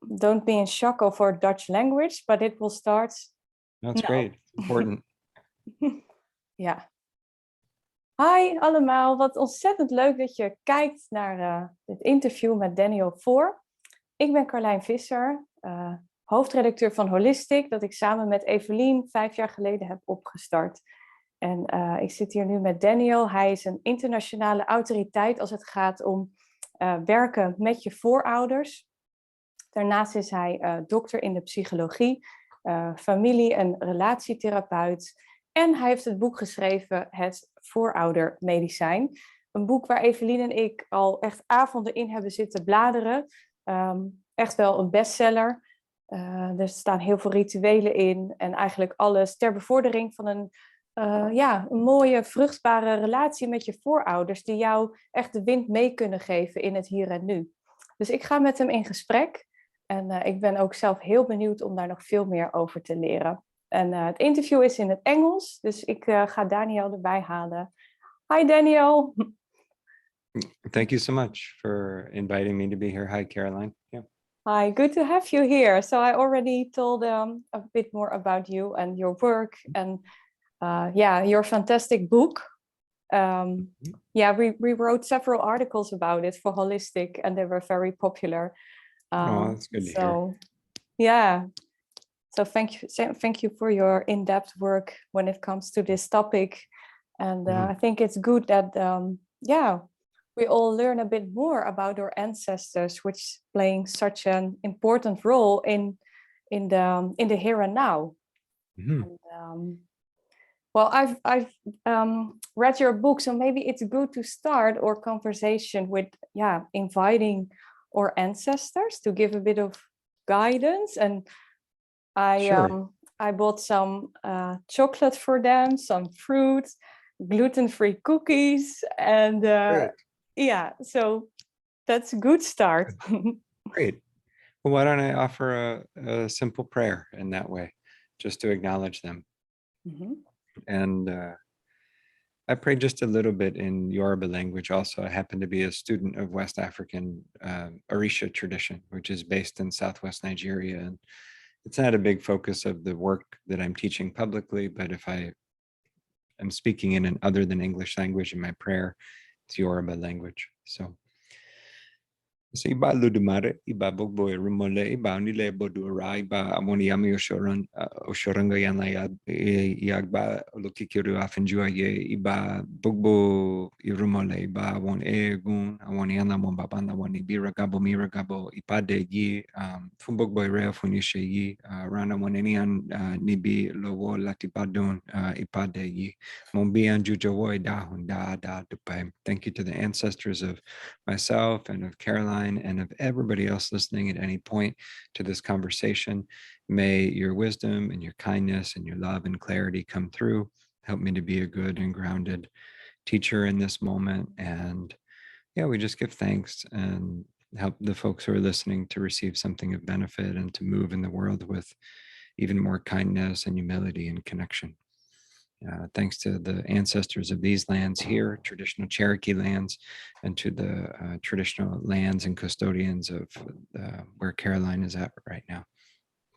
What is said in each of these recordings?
don't be in shock over Dutch language, but it will start. That's great. Important. Ja. Hi allemaal, wat ontzettend leuk dat je kijkt naar dit interview met Daniel Foor. Ik ben Karlijn Visser, hoofdredacteur van Holistik, dat ik samen met Evelien 5 jaar geleden heb opgestart. En ik zit hier nu met Daniel. Hij is een internationale autoriteit als het gaat om werken met je voorouders. Daarnaast is hij dokter in de psychologie, familie- en relatietherapeut. En hij heeft het boek geschreven, Het Vooroudermedicijn. Een boek waar Evelien en ik al echt avonden in hebben zitten bladeren. Echt wel een bestseller. Er staan heel veel rituelen in. En eigenlijk alles ter bevordering van een mooie, vruchtbare relatie met je voorouders. Die jou echt de wind mee kunnen geven in het hier en nu. Dus ik ga met hem in gesprek. En ik ben ook zelf heel benieuwd om daar nog veel meer over te leren. En het interview is in het Engels, dus ik ga Daniel erbij halen. Hi Daniel. Thank you so much for inviting me to be here. Hi Karlijn. Yeah. Hi, good to have you here. So I already told a bit more about you and your work and your fantastic book. We wrote several articles about it for Holistik and they were very popular. That's good to hear. Yeah. So thank you for your in-depth work when it comes to this topic. And I think it's good that, we all learn a bit more about our ancestors, which playing such an important role in the here and now. Mm-hmm. And, I've read your book, so maybe it's good to start our conversation with inviting our ancestors to give a bit of guidance. And I bought some chocolate for them, some fruit, gluten-free cookies, and so that's a good start. Great. Well, why don't I offer a simple prayer in that way, just to acknowledge them. Mm-hmm. And I pray just a little bit in Yoruba language also. I happen to be a student of West African Orisha tradition, which is based in Southwest Nigeria. And it's not a big focus of the work that I'm teaching publicly, but if I am speaking in an other than English language in my prayer, it's Yoruba language. So iba ludumare, iba bogboy rumole, iba nile bodura, iba amoniami oshoranga yanaya yagba lokikiru afinjuaye, iba bogbo irumole, iba won egun, awoniana mombabanda woni biragabo miragabo, ipade yi, fumbogboy rea funishe yi, rana wonenian nibi lowo latibadon, ipade yi, mombian jujawoy dahun da dupai. Thank you to the ancestors of myself and of Karlijn and of everybody else listening at any point to this conversation. May your wisdom and your kindness and your love and clarity come through. Help me to be a good and grounded teacher in this moment. And we just give thanks and help the folks who are listening to receive something of benefit and to move in the world with even more kindness and humility and connection. Thanks to the ancestors of these lands here, traditional Cherokee lands, and to the traditional lands and custodians of where Karlijn is at right now.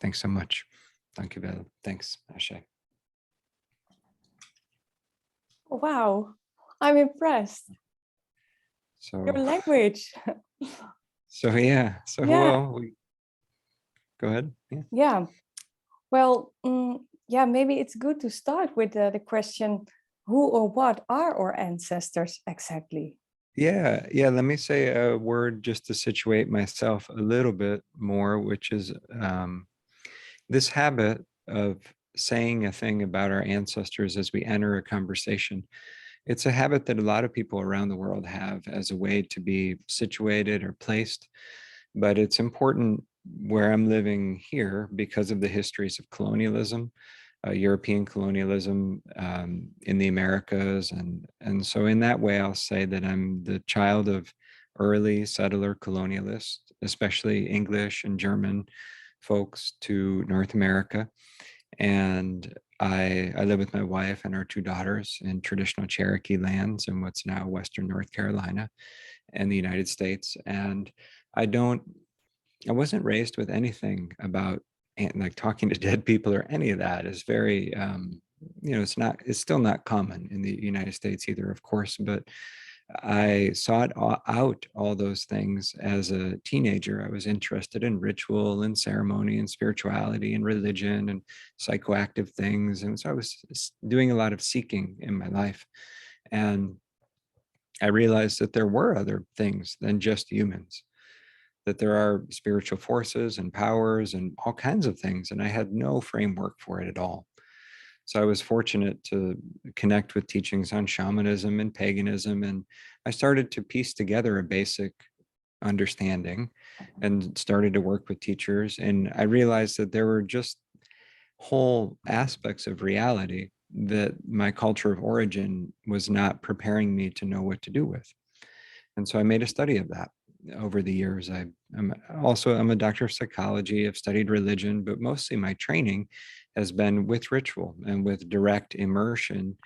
Thanks so much. Thank you, Bella. Thanks, Ashe. Wow, I'm impressed. So your language. Well, go ahead. Yeah. Well, maybe it's good to start with the question, who or what are our ancestors exactly? Yeah. Let me say a word just to situate myself a little bit more, which is this habit of saying a thing about our ancestors as we enter a conversation. It's a habit that a lot of people around the world have as a way to be situated or placed, but it's important where I'm living here because of the histories of colonialism, European colonialism in the Americas. And so in that way, I'll say that I'm the child of early settler colonialists, especially English and German folks to North America. And I live with my wife and our 2 daughters in traditional Cherokee lands in what's now Western North Carolina and the United States. And I don't I wasn't raised with anything about like talking to dead people or any of that. Is very, it's still not common in the United States either, of course, but I sought out all those things as a teenager. I was interested in ritual and ceremony and spirituality and religion and psychoactive things. And so I was doing a lot of seeking in my life. And I realized that there were other things than just humans, that there are spiritual forces and powers and all kinds of things. And I had no framework for it at all. So I was fortunate to connect with teachings on shamanism and paganism. And I started to piece together a basic understanding and started to work with teachers. And I realized that there were just whole aspects of reality that my culture of origin was not preparing me to know what to do with. And so I made a study of that over the years. I'm a doctor of psychology. I've studied religion, but mostly my training has been with ritual and with direct immersion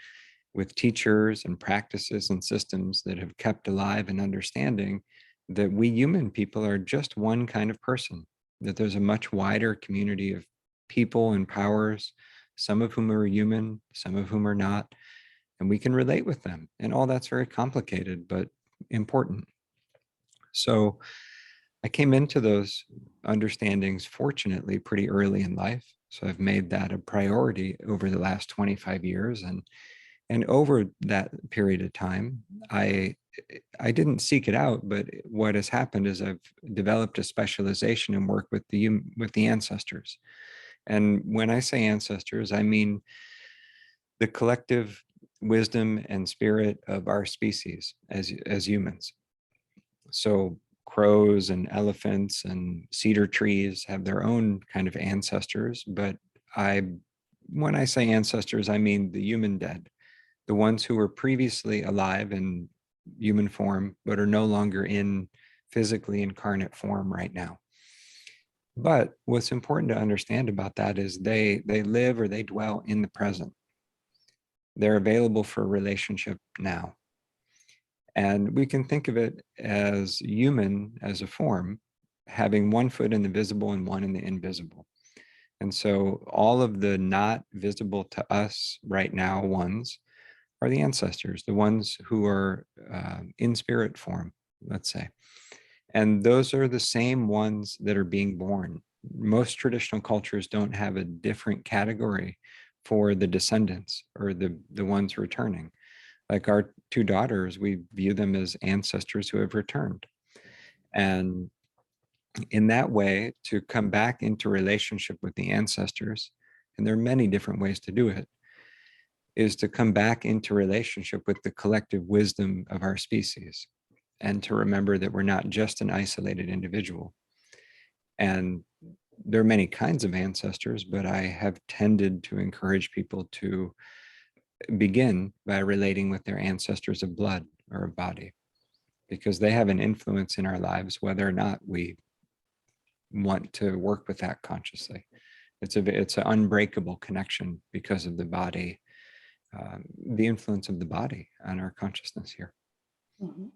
with teachers and practices and systems that have kept alive an understanding that we human people are just one kind of person, that there's a much wider community of people and powers, some of whom are human, some of whom are not, and we can relate with them. And all that's very complicated, but important. So I came into those understandings, fortunately, pretty early in life. So I've made that a priority over the last 25 years. And over that period of time, I didn't seek it out, but what has happened is I've developed a specialization and work with the ancestors. And when I say ancestors, I mean the collective wisdom and spirit of our species as humans. So crows and elephants and cedar trees have their own kind of ancestors, but when I say ancestors, I mean the human dead, the ones who were previously alive in human form, but are no longer in physically incarnate form right now. But what's important to understand about that is they live or they dwell in the present. They're available for relationship now. And we can think of it as human as a form, having one foot in the visible and one in the invisible. And so all of the not visible to us right now ones are the ancestors, the ones who are in spirit form, let's say. And those are the same ones that are being born. Most traditional cultures don't have a different category for the descendants or the ones returning. Like our two daughters, we view them as ancestors who have returned. And in that way, to come back into relationship with the ancestors, and there are many different ways to do it, is to come back into relationship with the collective wisdom of our species and to remember that we're not just an isolated individual. And there are many kinds of ancestors, but I have tended to encourage people to begin by relating with their ancestors of blood or of body, because they have an influence in our lives, whether or not we want to work with that consciously. It's an unbreakable connection because of the body, the influence of the body on our consciousness here. Mm-hmm.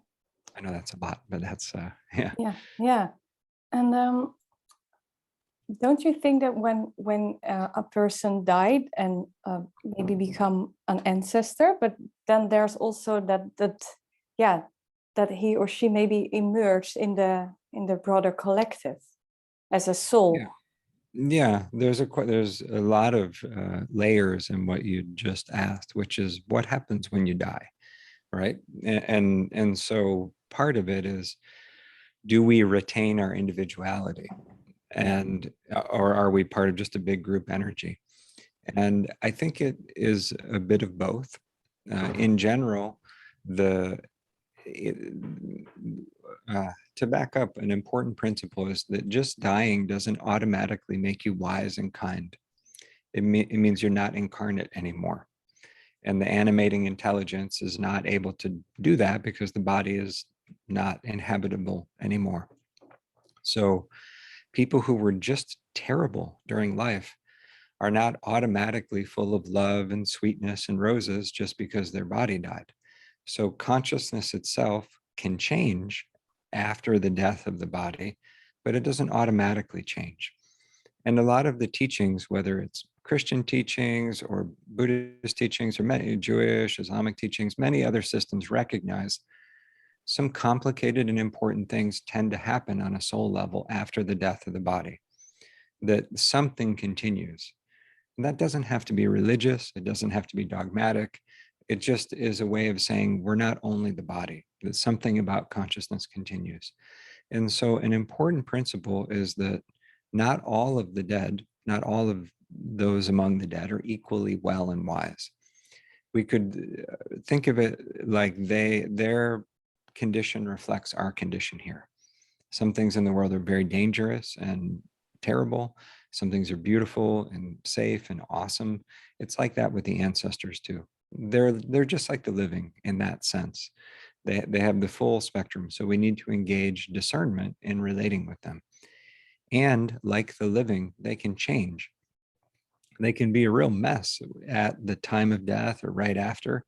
I know that's a lot, but that's, yeah. Yeah. And don't you think that when a person died and maybe become an ancestor, but then there's also that he or she maybe emerged in the broader collective as a soul? Yeah, there's a lot of layers in what you just asked, which is what happens when you die, right? And so part of it is, do we retain our individuality, and or are we part of just a big group energy? And I think it is a bit of both. In general, to back up, an important principle is that just dying doesn't automatically make you wise and kind. It means you're not incarnate anymore. And the animating intelligence is not able to do that because the body is not inhabitable anymore. So people who were just terrible during life are not automatically full of love and sweetness and roses just because their body died. So consciousness itself can change after the death of the body, but it doesn't automatically change. And a lot of the teachings, whether it's Christian teachings or Buddhist teachings or many Jewish, Islamic teachings, many other systems recognize some complicated and important things tend to happen on a soul level after the death of the body, that something continues. And that doesn't have to be religious. It doesn't have to be dogmatic. It just is a way of saying we're not only the body, that something about consciousness continues. And so an important principle is that not all of the dead, not all of those among the dead are equally well and wise. We could think of it like their condition reflects our condition here. Some things in the world are very dangerous and terrible. Some things are beautiful and safe and awesome. It's like that with the ancestors too. They're just like the living in that sense. They have the full spectrum. So we need to engage discernment in relating with them. And like the living, they can change. They can be a real mess at the time of death or right after,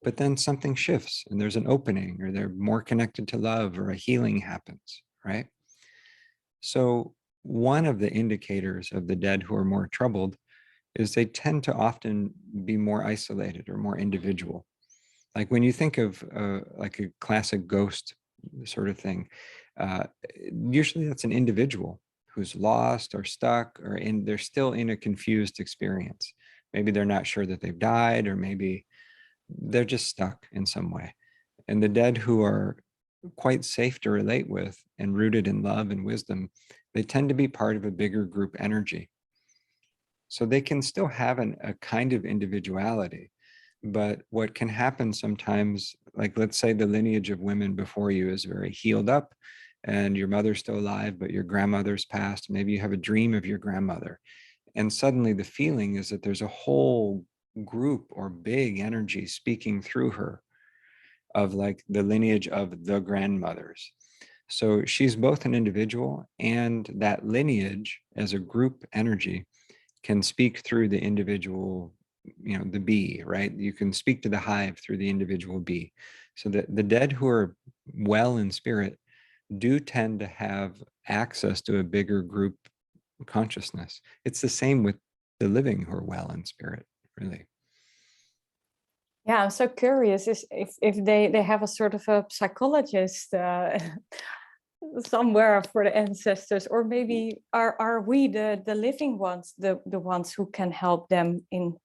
but then something shifts and there's an opening, or they're more connected to love, or a healing happens, right? So one of the indicators of the dead who are more troubled is they tend to often be more isolated or more individual. Like when you think of like a classic ghost sort of thing, uh, usually that's an individual who's lost or stuck, or they're still in a confused experience. Maybe they're not sure that they've died, or maybe they're just stuck in some way. And the dead who are quite safe to relate with and rooted in love and wisdom, they tend to be part of a bigger group energy. So they can still have a kind of individuality. But what can happen sometimes, like let's say the lineage of women before you is very healed up and your mother's still alive, but your grandmother's passed. Maybe you have a dream of your grandmother. And suddenly the feeling is that there's a whole group or big energy speaking through her of like the lineage of the grandmothers. So she's both an individual, and that lineage as a group energy can speak through the individual, you know, the bee, right? You can speak to the hive through the individual bee. So the dead who are well in spirit do tend to have access to a bigger group consciousness. It's the same with the living who are well in spirit, really. Yeah, I'm so curious if they have a sort of a psychologist somewhere for the ancestors, or maybe are we the living ones, the ones who can help them in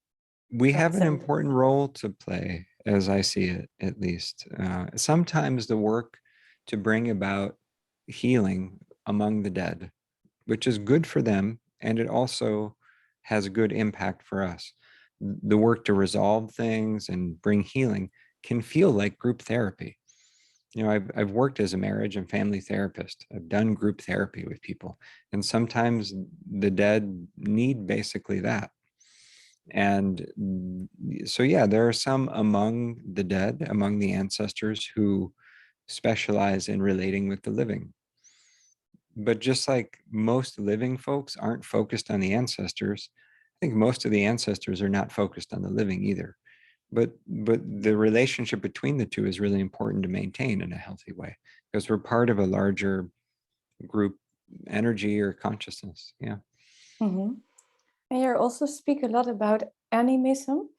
We have an some. important role to play, as I see it, at least. Sometimes the work to bring about healing among the dead, which is good for them, and it also has a good impact for us. The work to resolve things and bring healing can feel like group therapy. You know, I've worked as a marriage and family therapist. I've done group therapy with people, and sometimes the dead need basically that. And so, yeah, there are some among the dead, among the ancestors, who specialize in relating with the living. But just like most living folks aren't focused on the ancestors, I think most of the ancestors are not focused on the living either. But the relationship between the two is really important to maintain in a healthy way, because we're part of a larger group energy or consciousness. Yeah. Mhm. And you also speak a lot about animism,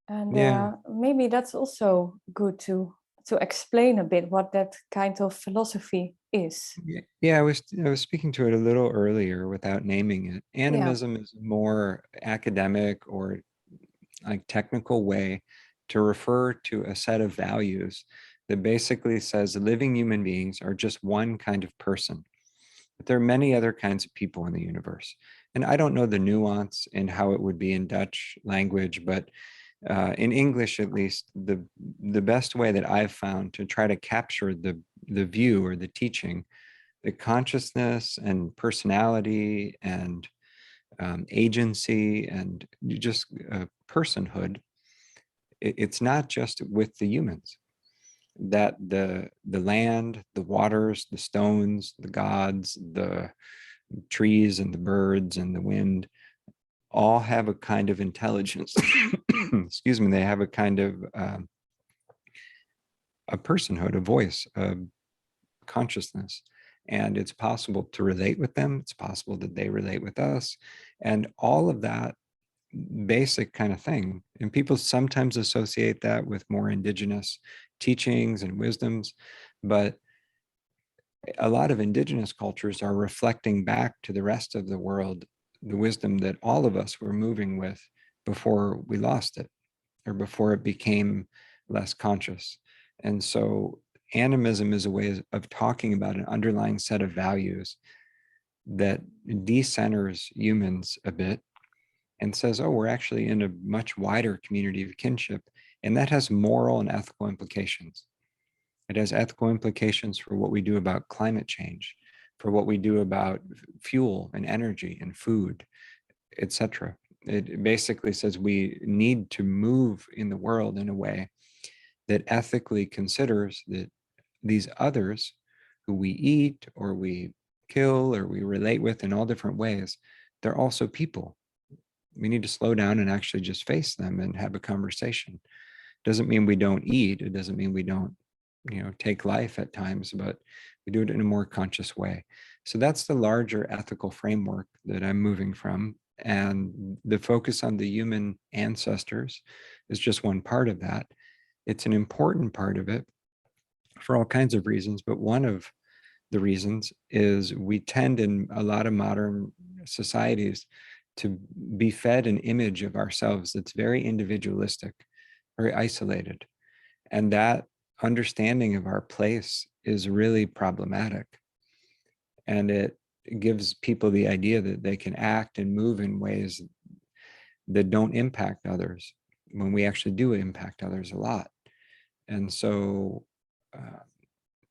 and Yeah. maybe that's also good to explain a bit what that kind of philosophy is. Yeah, I was speaking to it a little earlier without naming it. Yeah. Animism is a more academic or like technical way to refer to a set of values that basically says living human beings are just one kind of person. But there are many other kinds of people in the universe. And I don't know the nuance in how it would be in Dutch language, but in English, at least, the best way that I've found to try to capture the view or the teaching, the consciousness and personality and agency and just personhood, it's not just with the humans. That the land, the waters, the stones, the gods, the trees and the birds and the wind all have a kind of intelligence. Excuse me. They have a kind of a personhood, a voice, a consciousness. And it's possible to relate with them. It's possible that they relate with us. And all of that basic kind of thing. And people sometimes associate that with more indigenous teachings and wisdoms, but a lot of indigenous cultures are reflecting back to the rest of the world the wisdom that all of us were moving with before we lost it, or before it became less conscious. And so animism is a way of talking about an underlying set of values that decenters humans a bit and says, oh, we're actually in a much wider community of kinship. And that has moral and ethical implications. It has ethical implications for what we do about climate change, for what we do about fuel and energy and food, etc. It basically says we need to move in the world in a way that ethically considers that these others who we eat or we kill or we relate with in all different ways, they're also people. We need to slow down and actually just face them and have a conversation. Doesn't mean we don't eat. It doesn't mean we don't, take life at times, but we do it in a more conscious way. So that's the larger ethical framework that I'm moving from. And the focus on the human ancestors is just one part of that. It's an important part of it for all kinds of reasons, but one of the reasons is we tend in a lot of modern societies to be fed an image of ourselves that's very individualistic, very isolated. And that understanding of our place is really problematic. And it gives people the idea that they can act and move in ways that don't impact others when we actually do impact others a lot. And so,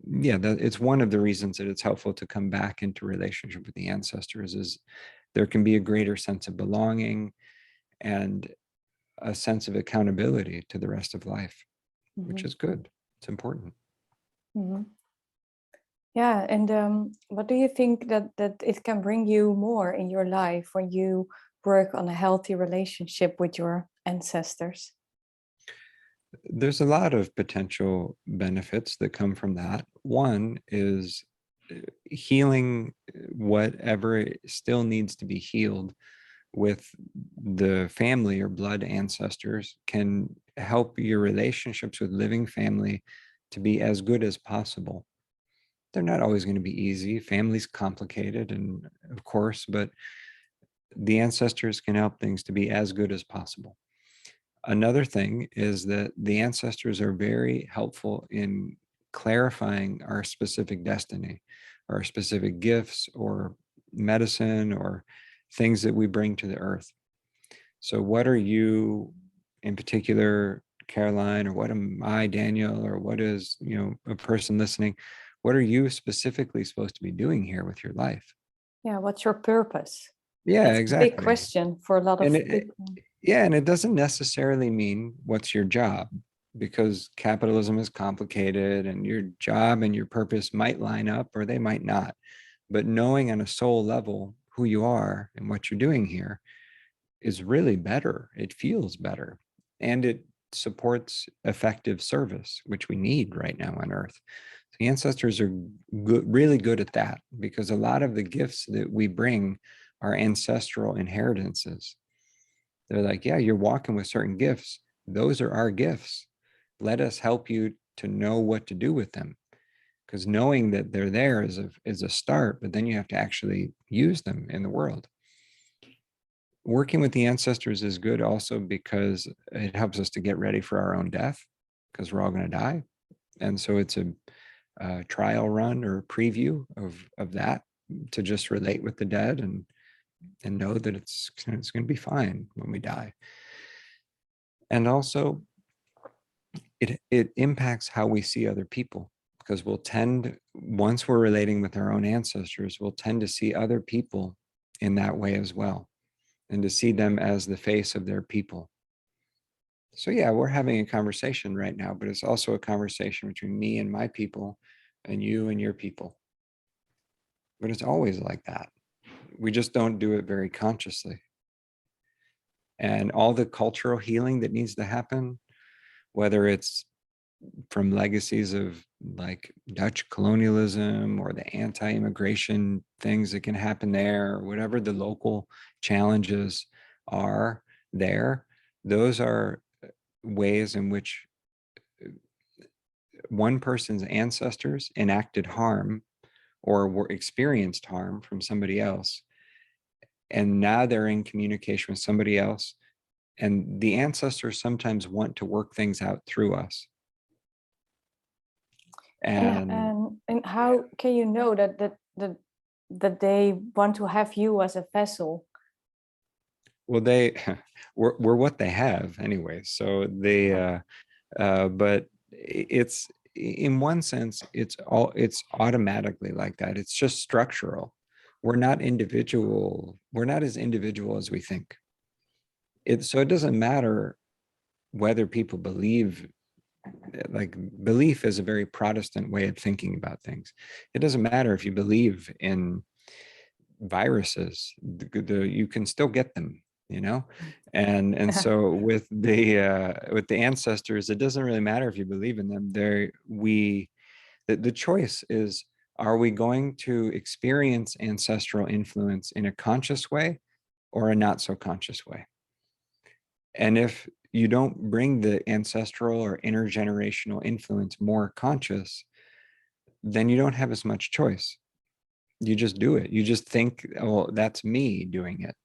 it's one of the reasons that it's helpful to come back into relationship with the ancestors is there can be a greater sense of belonging and a sense of accountability to the rest of life, which is good. It's important. Yeah, and what do you think that it can bring you more in your life when you work on a healthy relationship with your ancestors? There's a lot of potential benefits that come from that. One is healing whatever still needs to be healed with the family or blood ancestors can help your relationships with living family to be as good as possible. They're not always going to be easy. Family's complicated, and of course, but the ancestors can help things to be as good as possible. Another thing is that the ancestors are very helpful in clarifying our specific destiny, our specific gifts or medicine or things that we bring to the earth. So what are you in particular, Karlijn, or what am I, Daniel, or what is, a person listening, what are you specifically supposed to be doing here with your life? Yeah, what's your purpose? Yeah, That's exactly. a big question for a lot of people. And it doesn't necessarily mean what's your job, because capitalism is complicated and your job and your purpose might line up or they might not. But knowing on a soul level who you are and what you're doing here is really better. It feels better. And it supports effective service, which we need right now on Earth. The ancestors are good, really good at that, because a lot of the gifts that we bring are ancestral inheritances. They're like, yeah, you're walking with certain gifts. Those are our gifts. Let us help you to know what to do with them. Because knowing that they're there is a start, but then you have to actually use them in the world. Working with the ancestors is good also because it helps us to get ready for our own death, because we're all going to die. And so it's a trial run or preview of that, to just relate with the dead and know that it's going to be fine when we die. And also it impacts how we see other people, because we'll tend, once we're relating with our own ancestors, we'll tend to see other people in that way as well, and to see them as the face of their people. So yeah, we're having a conversation right now, but it's also a conversation between me and my people and you and your people. But it's always like that. We just don't do it very consciously. And all the cultural healing that needs to happen, whether it's from legacies of like Dutch colonialism or the anti-immigration things that can happen there, or whatever the local challenges are there. Those are ways in which one person's ancestors enacted harm or were experienced harm from somebody else. And now they're in communication with somebody else. And the ancestors sometimes want to work things out through us. And how can you know that they want to have you as a vessel? Well, we're what they have anyway. So but it's, in one sense, it's automatically like that. It's just structural. We're not individual. We're not as individual as we think. So it doesn't matter whether people believe. Like, belief is a very Protestant way of thinking about things. It doesn't matter if you believe in viruses, you can still get them, and so with the ancestors, it doesn't really matter if you believe in them. The choice is, are we going to experience ancestral influence in a conscious way or a not so conscious way? And if you don't bring the ancestral or intergenerational influence more conscious, then you don't have as much choice. You just do it. You just think, oh, that's me doing it.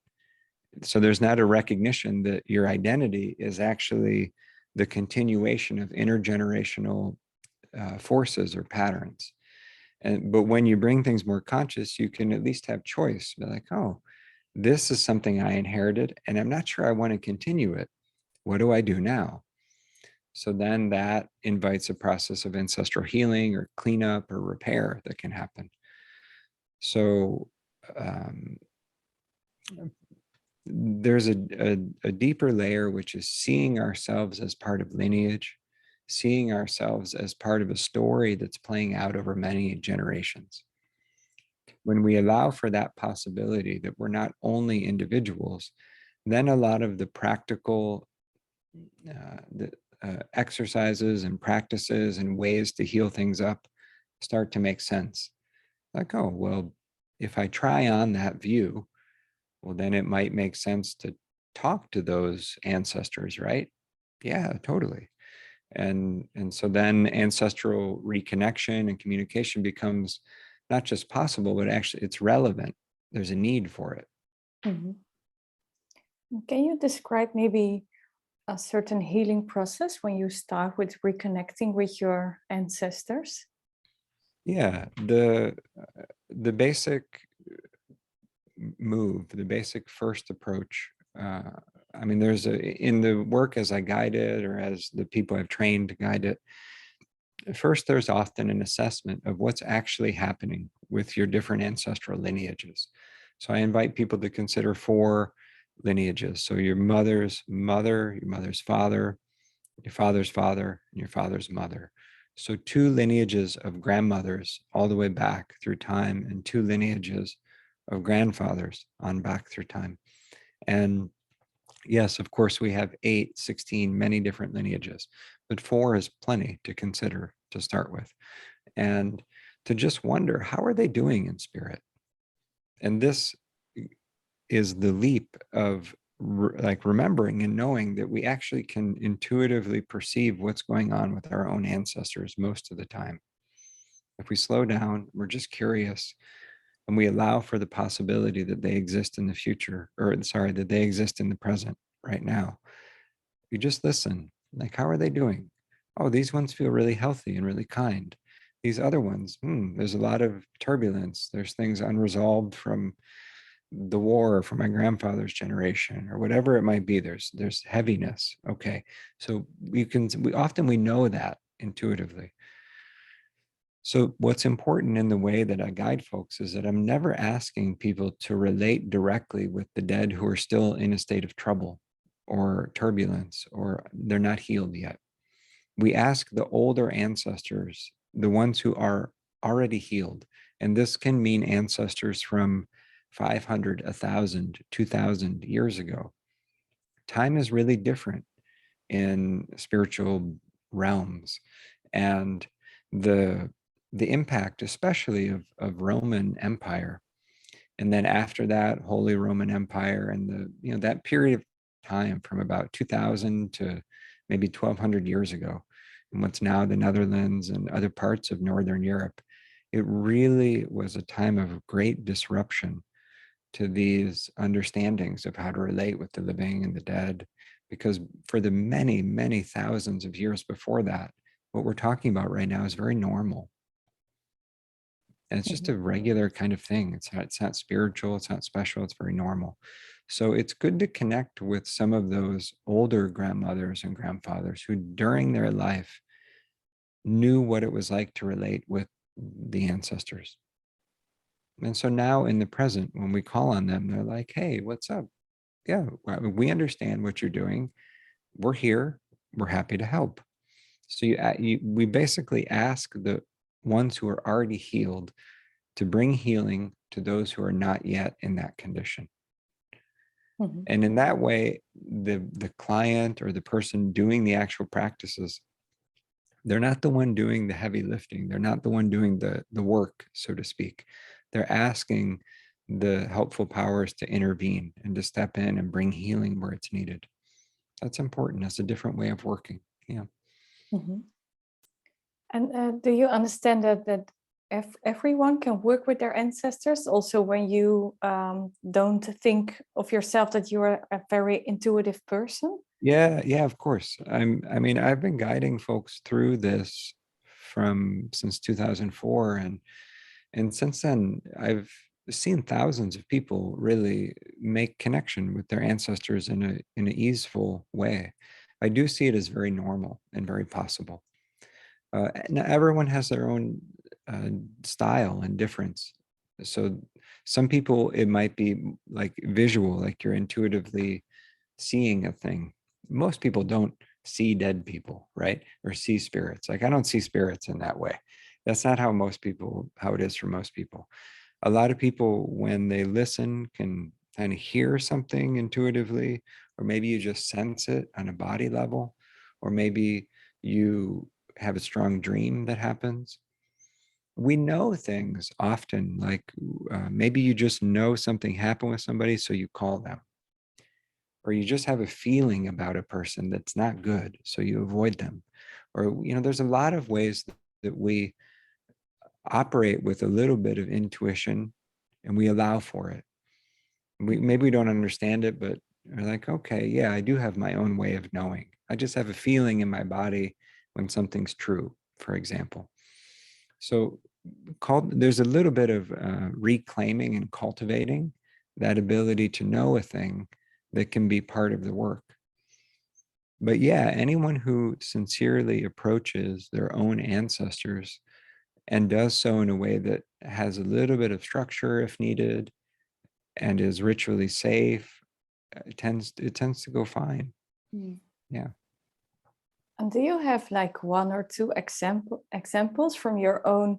So there's not a recognition that your identity is actually the continuation of intergenerational forces or patterns. But when you bring things more conscious, you can at least have choice. Be like, oh, this is something I inherited, and I'm not sure I want to continue it. What do I do now? So then that invites a process of ancestral healing or cleanup or repair that can happen. So there's a deeper layer, which is seeing ourselves as part of lineage, seeing ourselves as part of a story that's playing out over many generations. When we allow for that possibility that we're not only individuals, then a lot of the practical exercises and practices and ways to heal things up start to make sense. Like, oh, well, if I try on that view, well, then it might make sense to talk to those ancestors, right? Yeah, totally. And so then ancestral reconnection and communication becomes not just possible, but actually it's relevant. There's a need for it. Mm-hmm. Can you describe maybe a certain healing process when you start with reconnecting with your ancestors? Yeah, the basic move, the basic first approach. I mean, in the work as I guide it, or as the people I've trained to guide it, first, there's often an assessment of what's actually happening with your different ancestral lineages. So I invite people to consider 4 lineages. So your mother's mother, your mother's father, your father's father, and your father's mother. So 2 lineages of grandmothers all the way back through time, and 2 lineages of grandfathers on back through time. And yes, of course, we have 8, 16, many different lineages, but 4 is plenty to consider to start with. And to just wonder, how are they doing in spirit? And this is the leap of remembering and knowing that we actually can intuitively perceive what's going on with our own ancestors most of the time. If we slow down, we're just curious, and we allow for the possibility that they exist in the future, or sorry, that they exist in the present right now. You just listen, like, how are they doing? Oh, these ones feel really healthy and really kind. These other ones, there's a lot of turbulence. There's things unresolved from the war, from my grandfather's generation, or whatever it might be. There's heaviness. Okay, so we often know that intuitively. So what's important in the way that I guide folks is that I'm never asking people to relate directly with the dead who are still in a state of trouble or turbulence, or they're not healed yet. We ask the older ancestors, the ones who are already healed. And this can mean ancestors from 500, 1,000, 2,000 years ago. Time is really different in spiritual realms. And the impact, especially of Roman Empire, and then after that, Holy Roman Empire, and that period of time from about 2000 to maybe 1200 years ago, and what's now the Netherlands and other parts of Northern Europe, it really was a time of great disruption to these understandings of how to relate with the living and the dead. Because for the many, many thousands of years before that, what we're talking about right now is very normal. And it's just a regular kind of thing. It's not spiritual, it's not special, it's very normal. So it's good to connect with some of those older grandmothers and grandfathers who during their life knew what it was like to relate with the ancestors. And so now in the present, when we call on them, they're like, hey, what's up? Yeah, we understand what you're doing. We're here. We're happy to help. So we basically ask the ones who are already healed to bring healing to those who are not yet in that condition. Mm-hmm. And in that way, the client or the person doing the actual practices, they're not the one doing the heavy lifting. They're not the one doing the work, so to speak. They're asking the helpful powers to intervene and to step in and bring healing where it's needed. That's important. That's a different way of working. Yeah. Mm-hmm. And do you understand that everyone can work with their ancestors? Also, when you don't think of yourself that you are a very intuitive person? Yeah, of course. I've been guiding folks through this since 2004, and since then I've seen thousands of people really make connection with their ancestors in an easeful way. I do see it as very normal and very possible. Now everyone has their own style and difference. So some people, it might be like visual, like you're intuitively seeing a thing. Most people don't see dead people, right? Or see spirits. Like I don't see spirits in that way. That's not how it is for most people. A lot of people, when they listen, can kind of hear something intuitively, or maybe you just sense it on a body level, or maybe you have a strong dream that happens. We know things often, like maybe you just know something happened with somebody, so you call them. Or you just have a feeling about a person that's not good, so you avoid them. Or, there's a lot of ways that we operate with a little bit of intuition and we allow for it. Maybe we don't understand it, but we're like, okay, yeah, I do have my own way of knowing. I just have a feeling in my body when something's true, for example. So there's a little bit of reclaiming and cultivating that ability to know a thing that can be part of the work. But yeah, anyone who sincerely approaches their own ancestors and does so in a way that has a little bit of structure if needed and is ritually safe, it tends to go fine. Yeah. And do you have like one or two examples from your own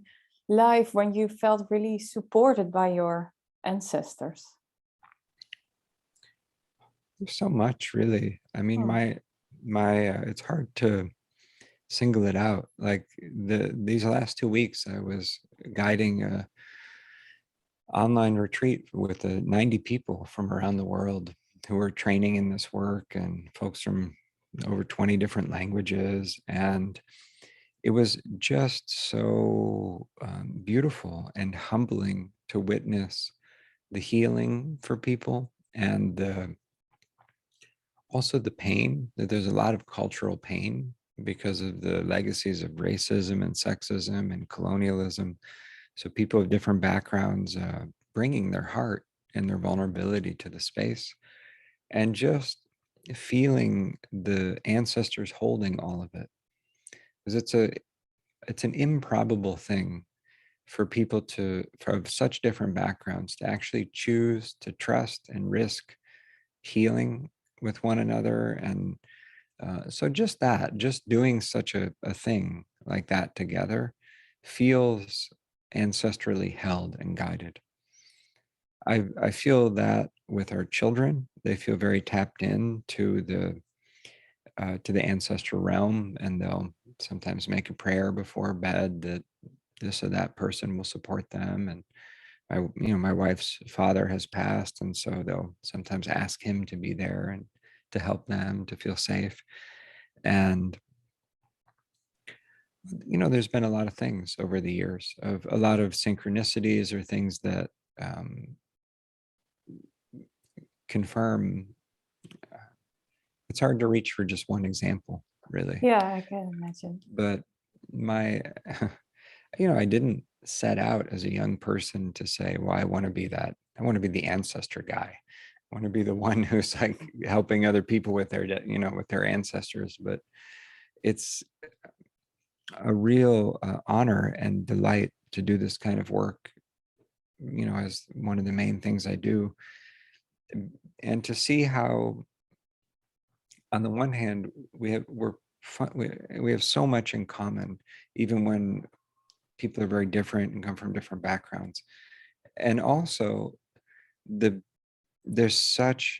life when you felt really supported by your ancestors? There's so much, really. I mean, it's hard to single it out. Like these last 2 weeks, I was guiding a online retreat with 90 people from around the world who are training in this work, and folks from over 20 different languages. And it was just so beautiful and humbling to witness the healing for people, and also the pain. That there's a lot of cultural pain because of the legacies of racism and sexism and colonialism. So people of different backgrounds bringing their heart and their vulnerability to the space, and just feeling the ancestors holding all of it. Because it's an improbable thing for people of such different backgrounds to actually choose to trust and risk healing with one another. And so just doing such a thing like that together feels ancestrally held and guided. I feel that with our children, they feel very tapped in to the ancestral realm, and they'll sometimes make a prayer before bed that this or that person will support them. And my wife's father has passed, and so they'll sometimes ask him to be there and to help them to feel safe. And there's been a lot of things over the years, of a lot of synchronicities or things that confirm. It's hard to reach for just one example, really. Yeah, I can imagine. But my, I didn't set out as a young person to say, well, I want to be that. I want to be the ancestor guy. I want to be the one who's like helping other people with their, with their ancestors. But it's a real honor and delight to do this kind of work, as one of the main things I do. And to see how, on the one hand, we have so much in common, even when people are very different and come from different backgrounds. And also there's such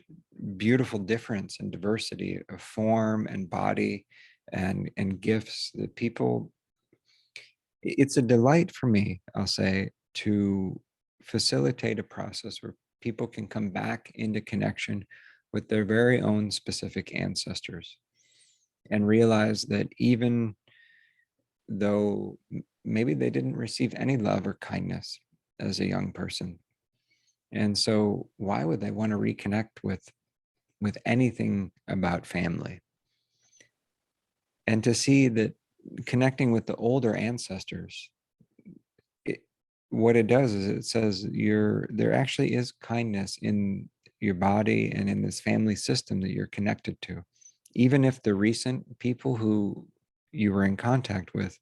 beautiful difference and diversity of form and body and gifts that it's a delight for me, I'll say, to facilitate a process where people can come back into connection with their very own specific ancestors and realize that even though maybe they didn't receive any love or kindness as a young person, and so why would they want to reconnect with anything about family? And to see that connecting with the older ancestors, what it does is it says there actually is kindness in your body and in this family system that you're connected to, even if the recent people who you were in contact with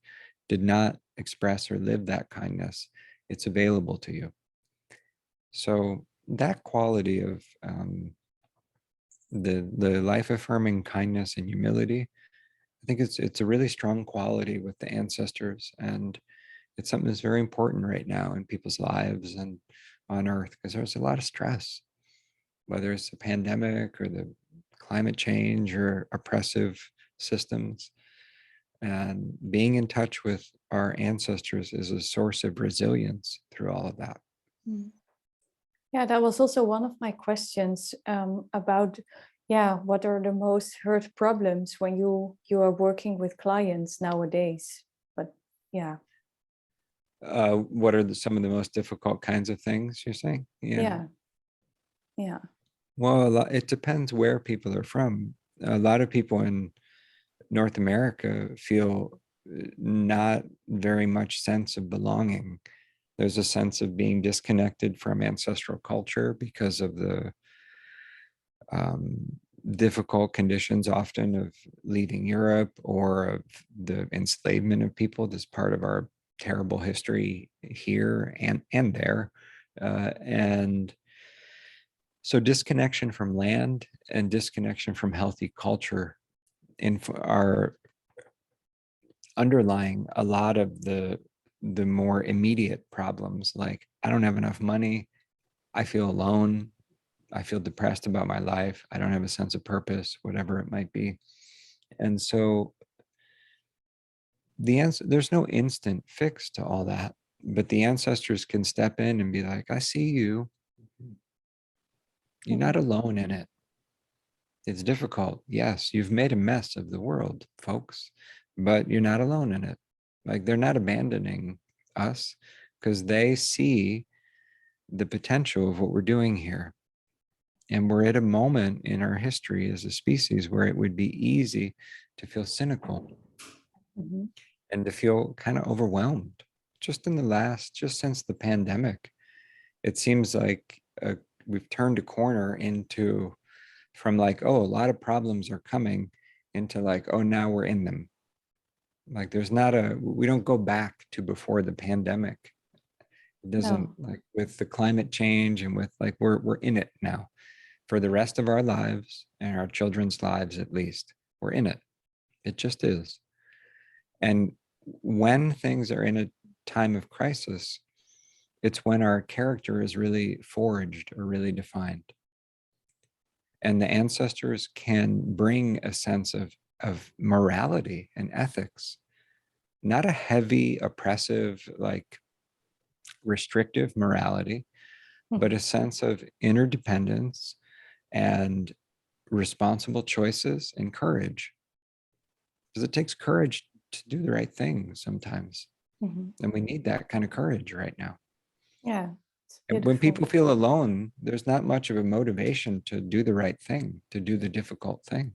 did not express or live that kindness. It's available to you. So that quality of the life affirming kindness and humility, I think it's a really strong quality with the ancestors, and it's something that's very important right now in people's lives and on Earth, because there's a lot of stress, whether it's the pandemic or the climate change or oppressive systems. And being in touch with our ancestors is a source of resilience through all of that. Yeah, that was also one of my questions about, what are the most heard problems when you are working with clients nowadays? But yeah. What are some of the most difficult kinds of things you're saying? Yeah. Well, it depends where people are from. A lot of people in North America feel not very much sense of belonging. There's a sense of being disconnected from ancestral culture because of the difficult conditions often of leaving Europe, or of the enslavement of people that's part of our terrible history here and there. And so disconnection from land and disconnection from healthy culture are underlying a lot of the more immediate problems, like I don't have enough money, I feel alone, I feel depressed about my life, I don't have a sense of purpose, whatever it might be. And so there's no instant fix to all that, but the ancestors can step in and be like, I see you. You're not alone in it. It's difficult. Yes, you've made a mess of the world, folks, but you're not alone in it. Like, they're not abandoning us, because they see the potential of what we're doing here. And we're at a moment in our history as a species where it would be easy to feel cynical and to feel kind of overwhelmed. Just since the pandemic, it seems like we've turned a corner from like, oh, a lot of problems are coming, into like, oh, now we're in them. Like, we don't go back to before the pandemic. It doesn't, like with the climate change and with like, we're in it now for the rest of our lives and our children's lives, at least. We're in it. It just is. And when things are in a time of crisis, it's when our character is really forged or really defined. And the ancestors can bring a sense of of morality and ethics, not a heavy, oppressive, like restrictive morality, but a sense of interdependence and responsible choices and courage. Because it takes courage to do the right thing sometimes. And we need that kind of courage right now. Yeah. And when people feel alone, there's not much of a motivation to do the right thing, to do the difficult thing.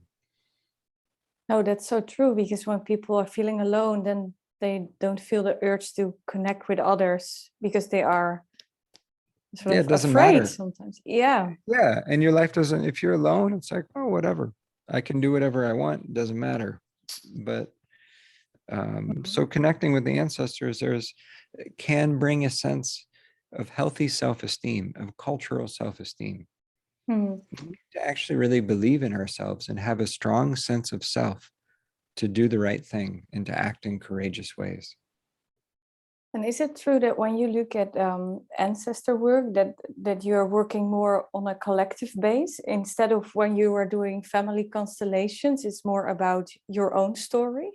No, that's so true, because when people are feeling alone, then they don't feel the urge to connect with others because they are sort of It doesn't afraid matter. sometimes. Yeah. Yeah. And your life doesn't, if you're alone, it's like, oh, whatever. I can do whatever I want. It doesn't matter. But so connecting with the ancestors, can bring a sense of healthy self-esteem, of cultural self-esteem. We need to actually really believe in ourselves and have a strong sense of self to do the right thing and to act in courageous ways. And is it true that when you look at ancestor work, that you're working more on a collective base instead of when you are doing family constellations, it's more about your own story?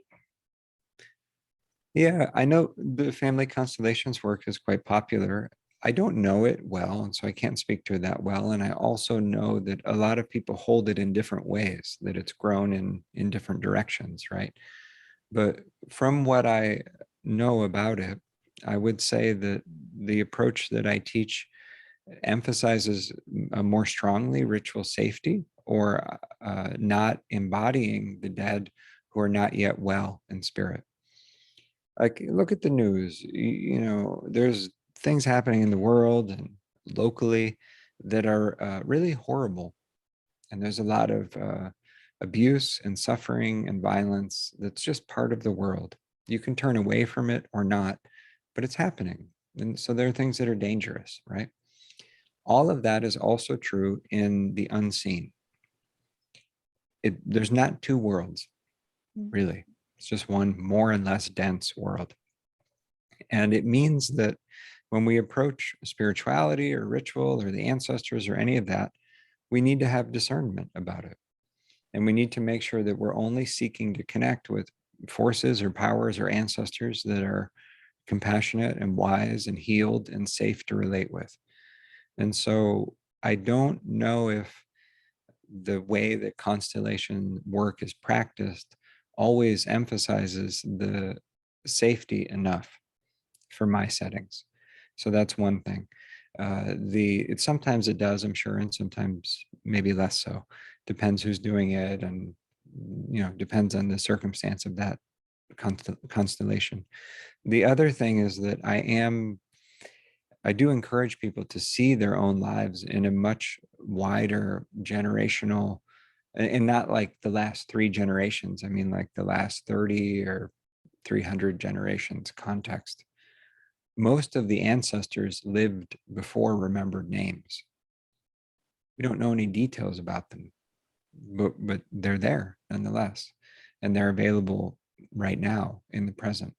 Yeah, I know the family constellations work is quite popular. I don't know it well, and so I can't speak to it that well. And I also know that a lot of people hold it in different ways, that it's grown in different directions, right? But from what I know about it, I would say that the approach that I teach emphasizes more strongly ritual safety, or not embodying the dead who are not yet well in spirit. Like, look at the news. There's things happening in the world and locally that are really horrible. And there's a lot of abuse and suffering and violence that's just part of the world. You can turn away from it or not, but it's happening. And so there are things that are dangerous, right? All of that is also true in the unseen. There's not two worlds, really. It's just one more and less dense world. And it means that when we approach spirituality or ritual or the ancestors or any of that, we need to have discernment about it. And we need to make sure that we're only seeking to connect with forces or powers or ancestors that are compassionate and wise and healed and safe to relate with. And so I don't know if the way that constellation work is practiced always emphasizes the safety enough for my settings. So that's one thing. Sometimes it does, I'm sure, and sometimes maybe less so. Depends who's doing it, and depends on the circumstance of that constellation. The other thing is that I do encourage people to see their own lives in a much wider generational, and not like the last 3 generations. I mean, like the last 30 or 300 generations context. Most of the ancestors lived before remembered names. We don't know any details about them, but they're there nonetheless, and they're available right now in the present.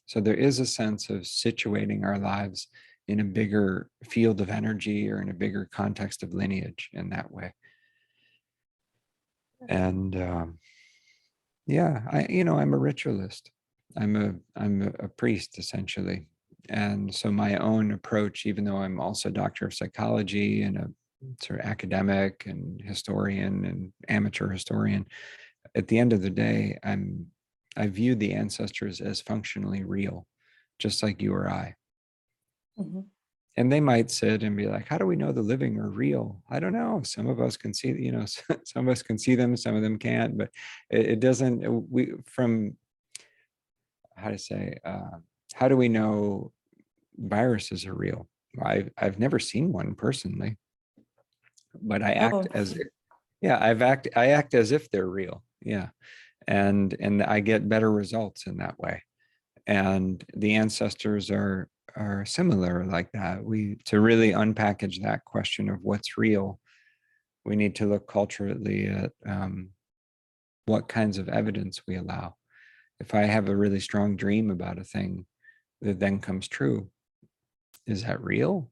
So there is a sense of situating our lives in a bigger field of energy or in a bigger context of lineage in that way. And yeah, I'm a ritualist. I'm a priest essentially. And so my own approach, even though I'm also a doctor of psychology and a sort of academic and historian and amateur historian, at the end of the day, I view the ancestors as functionally real, just like you or I. And they might sit and be like, how do we know the living are real? I don't know. Some of us can see, some of us can see them, some of them can't, but it doesn't, how to say, how do we know viruses are real? I've never seen one personally, but I act as if, yeah, I act as if they're real. Yeah. And I get better results in that way. And the ancestors are similar like that. To really unpackage that question of what's real, we need to look culturally at what kinds of evidence we allow. If I have a really strong dream about a thing that then comes true, is that real?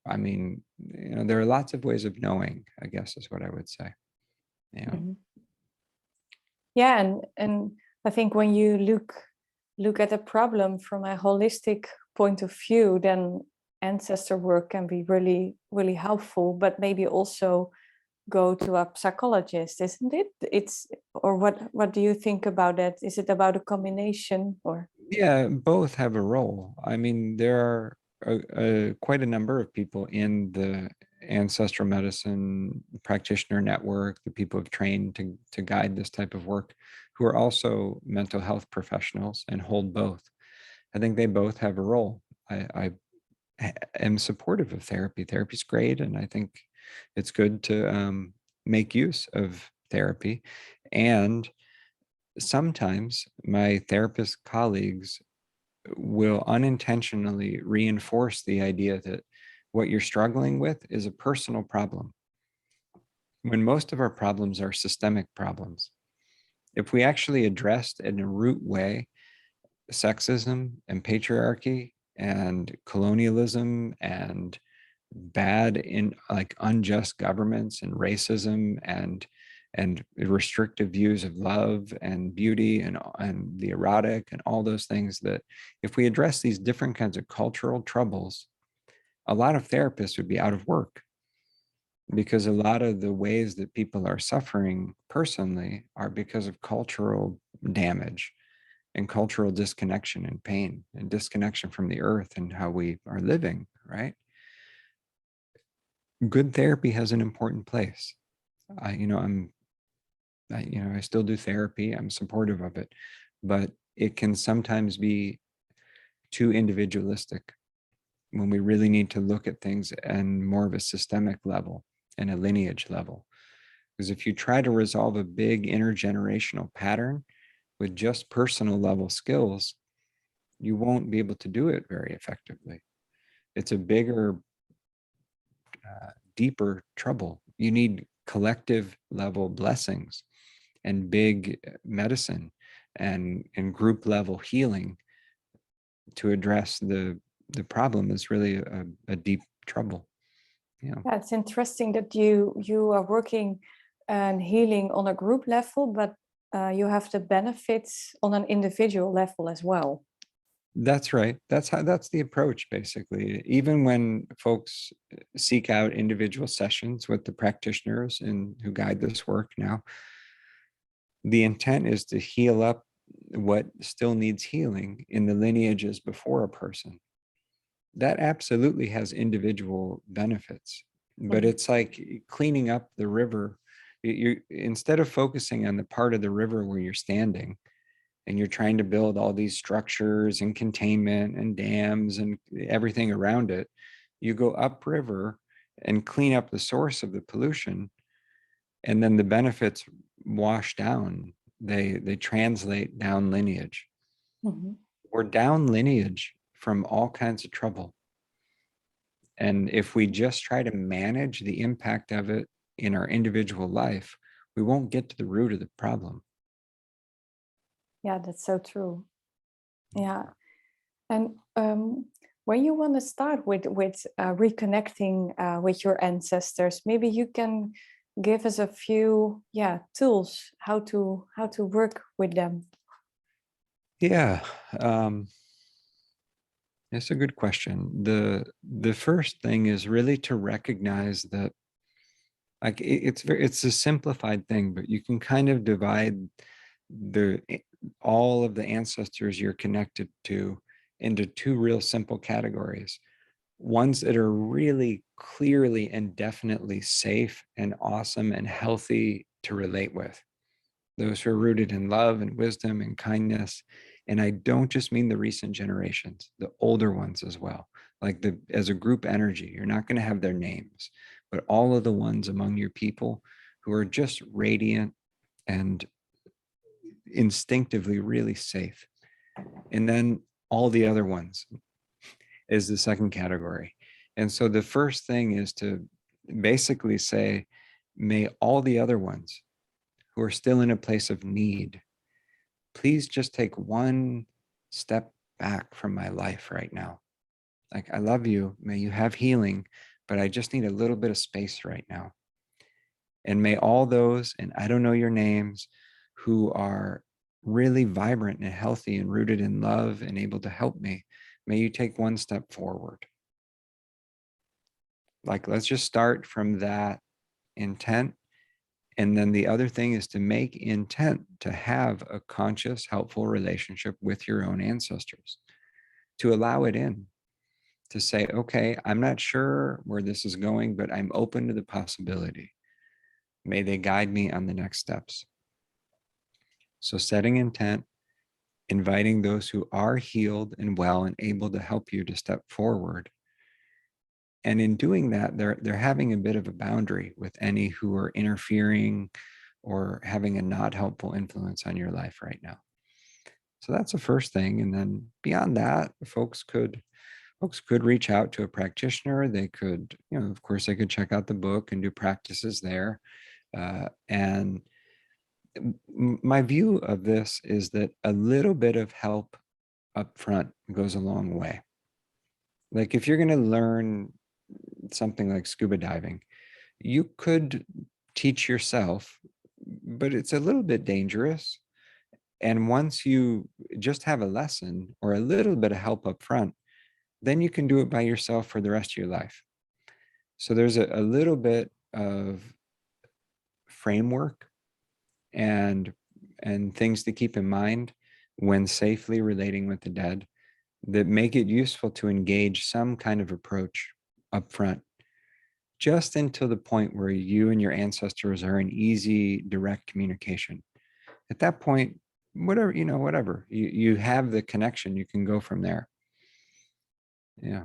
I mean, there are lots of ways of knowing, I guess is what I would say. Yeah. Yeah, and I think when you look at a problem from a holistic point of view, then ancestor work can be really, really helpful, but maybe also go to a psychologist, isn't it? It's, or what do you think about that? Is it about a combination or? Yeah, both have a role. I mean, there are quite a number of people in the ancestral medicine practitioner network, the people who've trained to guide this type of work, who are also mental health professionals and hold both. I think they both have a role. I am supportive of therapy. Therapy's great, and I think it's good to make use of therapy. And sometimes my therapist colleagues will unintentionally reinforce the idea that what you're struggling with is a personal problem, when most of our problems are systemic problems. If we actually addressed in a root way sexism and patriarchy and colonialism and bad in like unjust governments and racism and restrictive views of love and beauty and the erotic and all those things, that if we address these different kinds of cultural troubles, a lot of therapists would be out of work, because a lot of the ways that people are suffering personally are because of cultural damage and cultural disconnection and pain and disconnection from the earth and how we are living, right? Good therapy has an important place. I still do therapy. I'm supportive of it, but it can sometimes be too individualistic when we really need to look at things and more of a systemic level and a lineage level. Because if you try to resolve a big intergenerational pattern with just personal level skills, you won't be able to do it very effectively. It's a bigger, deeper trouble. You need collective level blessings and big medicine and group level healing to address the problem is really a deep trouble. Yeah. Yeah, it's interesting that you are working and healing on a group level, but you have the benefits on an individual level as well. That's right. That's the approach, basically. Even when folks seek out individual sessions with the practitioners and who guide this work now, the intent is to heal up what still needs healing in the lineages before a person. That absolutely has individual benefits, but it's like cleaning up the river. You, instead of focusing on the part of the river where you're standing and you're trying to build all these structures and containment and dams and everything around it, you go upriver and clean up the source of the pollution, and then the benefits wash down. They translate down lineage. Mm-hmm. We're down lineage from all kinds of trouble. And if we just try to manage the impact of it in our individual life, we won't get to the root of the problem. Yeah, that's so true. Yeah, and when you want to start with reconnecting with your ancestors, maybe you can give us a few tools how to work with them. Yeah, that's a good question. The first thing is really to recognize that, like, it's a simplified thing, but you can kind of divide the all of the ancestors you're connected to into two real simple categories. Ones that are really clearly and definitely safe and awesome and healthy to relate with. Those who are rooted in love and wisdom and kindness. And I don't just mean the recent generations, the older ones as well. Like as a group energy, you're not going to have their names, but all of the ones among your people who are just radiant and instinctively really safe. And then all the other ones is the second category. And so the first thing is to basically say, may all the other ones who are still in a place of need, please just take one step back from my life right now. Like, I love you. May you have healing, but I just need a little bit of space right now. And may all those, and I don't know your names, who are really vibrant and healthy and rooted in love and able to help me, may you take one step forward. Like, let's just start from that intent. And then the other thing is to make intent to have a conscious, helpful relationship with your own ancestors, to allow it in, to say, okay, I'm not sure where this is going, but I'm open to the possibility. May they guide me on the next steps. So setting intent, inviting those who are healed and well and able to help you to step forward. And in doing that, they're having a bit of a boundary with any who are interfering or having a not helpful influence on your life right now. So that's the first thing. And then beyond that, folks could reach out to a practitioner. They could, of course, they could check out the book and do practices there. And my view of this is that a little bit of help up front goes a long way. Like if you're going to learn something like scuba diving, you could teach yourself, but it's a little bit dangerous. And once you just have a lesson or a little bit of help up front, then you can do it by yourself for the rest of your life. So there's a little bit of framework and things to keep in mind when safely relating with the dead that make it useful to engage some kind of approach up front, just until the point where you and your ancestors are in easy, direct communication. At that point, whatever, you have the connection, you can go from there. Yeah.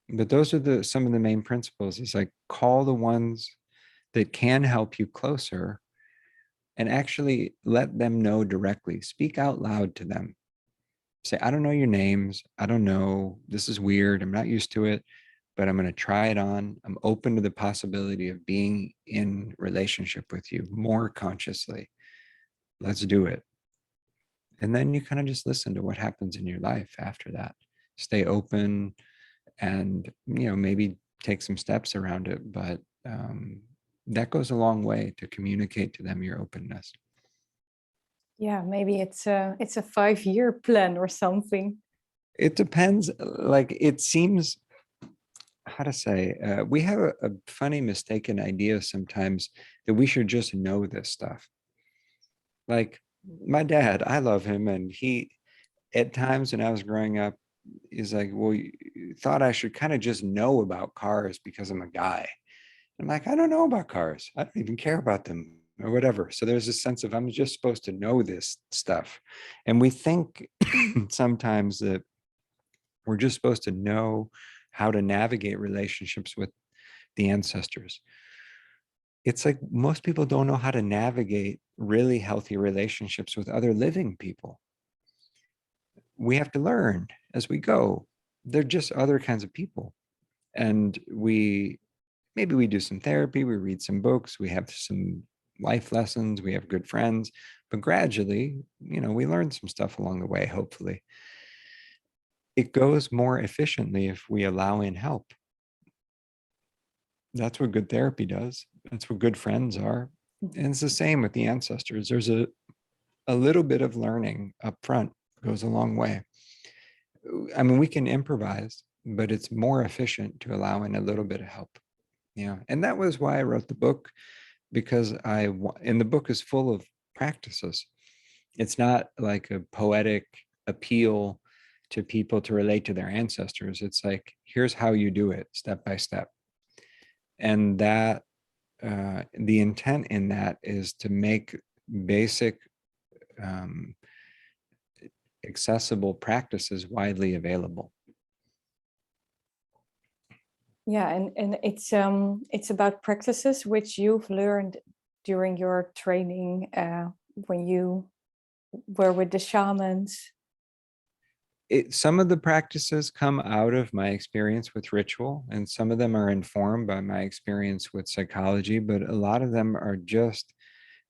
But those are some of the main principles. Is like, call the ones that can help you closer and actually let them know directly. Speak out loud to them. Say, I don't know your names. I don't know. This is weird. I'm not used to it, but I'm going to try it on. I'm open to the possibility of being in relationship with you more consciously. Let's do it. And then you kind of just listen to what happens in your life after that. Stay open and, maybe take some steps around it. But that goes a long way to communicate to them your openness. Yeah, maybe it's a 5-year plan or something. It depends. Like, it seems, how to say, we have a funny mistaken idea sometimes that we should just know this stuff. Like my dad, I love him. And he, at times when I was growing up, is like, well, you thought I should kind of just know about cars because I'm a guy. I'm like, I don't know about cars. I don't even care about them or whatever. So there's a sense of I'm just supposed to know this stuff. And we think sometimes that we're just supposed to know how to navigate relationships with the ancestors. It's like most people don't know how to navigate really healthy relationships with other living people. We have to learn as we go. They're just other kinds of people. And maybe we do some therapy, we read some books, we have some life lessons, we have good friends, but gradually, we learn some stuff along the way, hopefully. It goes more efficiently if we allow in help. That's what good therapy does. That's what good friends are. And it's the same with the ancestors. There's a little bit of learning up front goes a long way. I mean, we can improvise, but it's more efficient to allow in a little bit of help. Yeah. And that was why I wrote the book, because and the book is full of practices. It's not like a poetic appeal to people to relate to their ancestors. It's like, here's how you do it step by step. And that the intent in that is to make basic accessible practices widely available. Yeah, and it's about practices which you've learned during your training when you were with the shamans. Some of the practices come out of my experience with ritual, and some of them are informed by my experience with psychology, but a lot of them are just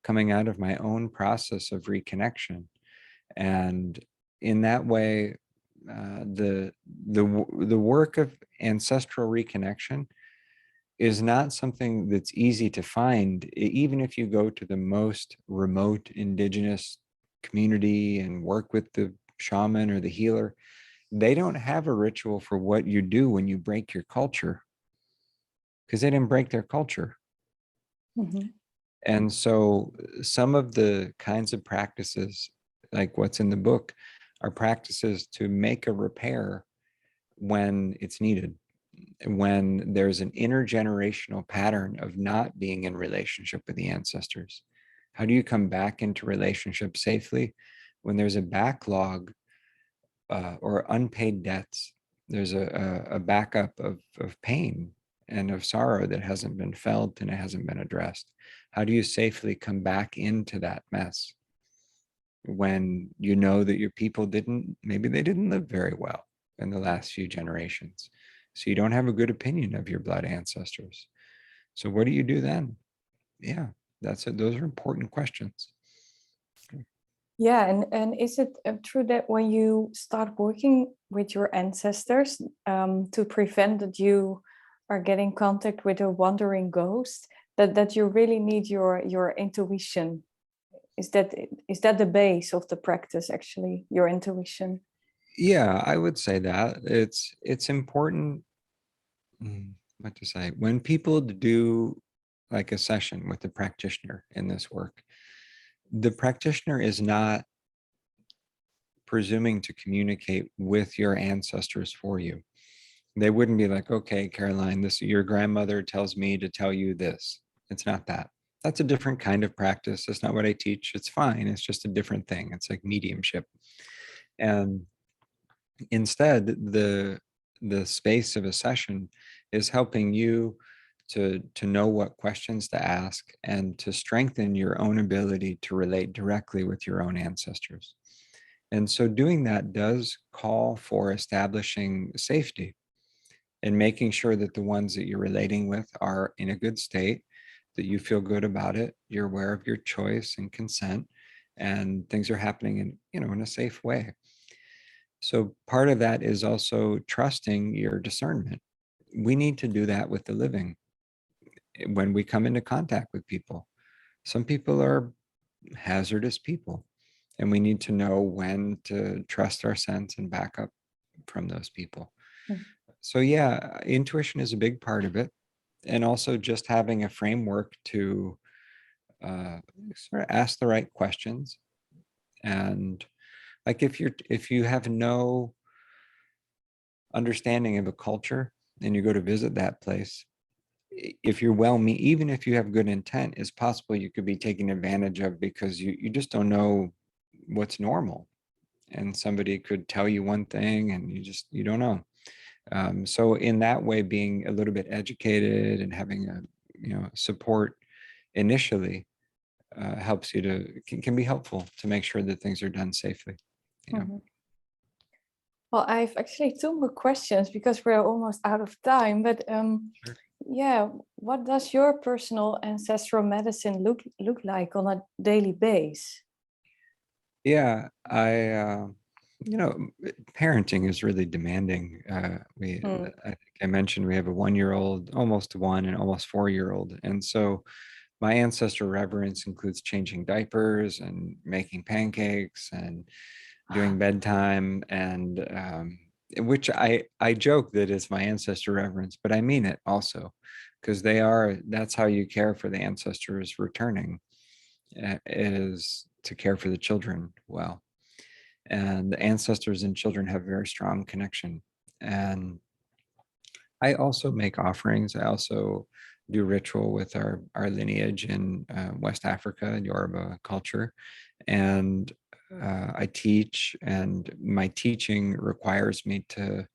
coming out of my own process of reconnection. And in that way, the work of ancestral reconnection is not something that's easy to find. Even if you go to the most remote indigenous community and work with the shaman or the healer, they don't have a ritual for what you do when you break your culture, because they didn't break their culture. Mm-hmm. And so some of the kinds of practices, like what's in the book, are practices to make a repair when it's needed, when there's an intergenerational pattern of not being in relationship with the ancestors. How do you come back into relationship safely when there's a backlog or unpaid debts? There's a backup of pain and of sorrow that hasn't been felt and it hasn't been addressed. How do you safely come back into that mess when you know that your people maybe they didn't live very well in the last few generations? So you don't have a good opinion of your blood ancestors. So what do you do then? Yeah, those are important questions. Yeah, and is it true that when you start working with your ancestors to prevent that you are getting contact with a wandering ghost, that you really need your intuition? Is that the base of the practice, actually, your intuition? Yeah, I would say that it's important. What to say? When people do like a session with the practitioner in this work, the practitioner is not presuming to communicate with your ancestors for you. They wouldn't be like, okay, Karlijn, this your grandmother tells me to tell you this. It's not that. That's a different kind of practice. That's not what I teach. It's fine. It's just a different thing. It's like mediumship. And instead, the space of a session is helping you to know what questions to ask and to strengthen your own ability to relate directly with your own ancestors. And so doing that does call for establishing safety and making sure that the ones that you're relating with are in a good state, that you feel good about it, you're aware of your choice and consent, and things are happening in a safe way. So part of that is also trusting your discernment. We need to do that with the living when we come into contact with people. Some people are hazardous people, and we need to know when to trust our sense and back up from those people. Mm. So yeah, intuition is a big part of it, and also just having a framework to sort of ask the right questions. And like if you have no understanding of a culture and you go to visit that place, if you're even if you have good intent, it's possible you could be taken advantage of because you just don't know what's normal, and somebody could tell you one thing and you don't know. So in that way, being a little bit educated and having a support initially helps you can be helpful to make sure that things are done safely. Mhm. Well, I've actually two more questions because we're almost out of time. But Sure. yeah, what does your personal ancestral medicine look like on a daily basis? Yeah, parenting is really demanding. Mm. I think I mentioned we have a 1 year old, almost one, and almost 4 year old. And so my ancestral reverence includes changing diapers and making pancakes and doing bedtime, and which I joke that it's my ancestor reverence, but I mean it also, because that's how you care for the ancestors returning, is to care for the children well. And the ancestors and children have a very strong connection. And I also make offerings. I also do ritual with our lineage in West Africa and Yoruba culture. And I teach, and my teaching requires me to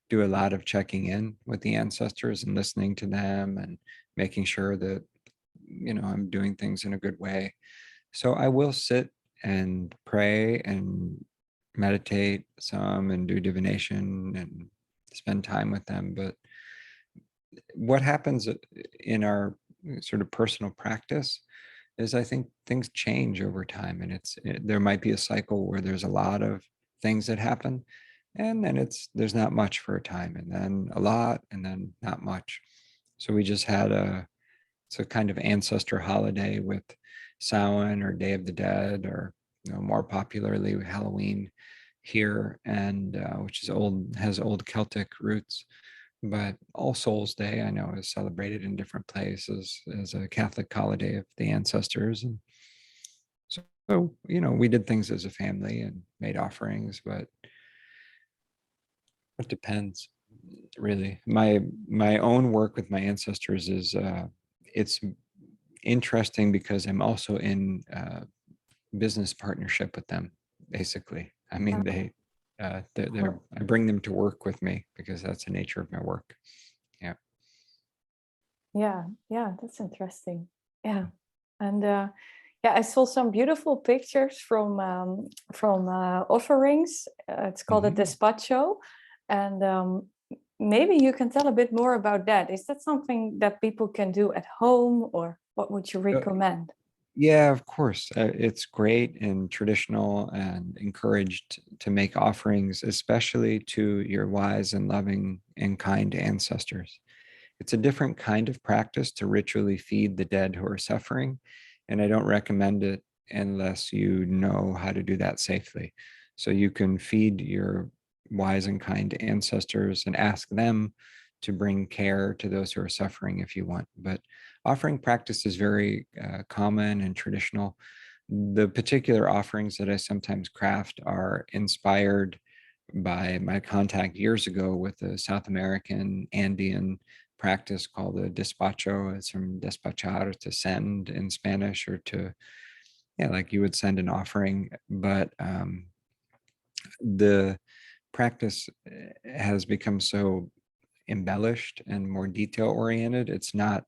do a lot of checking in with the ancestors and listening to them and making sure that I'm doing things in a good way. So I will sit and pray and meditate some and do divination and spend time with them. But what happens in our sort of personal practice is I think things change over time, and there might be a cycle where there's a lot of things that happen, and then there's not much for a time, and then a lot, and then not much. So we just had it's a kind of ancestor holiday with Samhain or Day of the Dead, or more popularly Halloween here, and which is has old Celtic roots. But All Souls Day, I know, is celebrated in different places as a Catholic holiday of the ancestors. And so, we did things as a family and made offerings, but it depends, really. My own work with my ancestors is it's interesting because I'm also in business partnership with them, basically. I mean, they're I bring them to work with me because that's the nature of my work. Yeah. Yeah, that's interesting. Yeah, and yeah, I saw some beautiful pictures from offerings. It's called a despacho, and maybe you can tell a bit more about that. Is that something that people can do at home, or what would you recommend? Yeah, of course. It's great and traditional and encouraged to make offerings, especially to your wise and loving and kind ancestors. It's a different kind of practice to ritually feed the dead who are suffering, and I don't recommend it unless you know how to do that safely. So you can feed your wise and kind ancestors and ask them to bring care to those who are suffering if you want. But offering practice is very common and traditional. The particular offerings that I sometimes craft are inspired by my contact years ago with a South American Andean practice called a despacho. It's from despachar, to send in Spanish, or to, yeah, like you would send an offering. But the practice has become so embellished and more detail oriented. It's not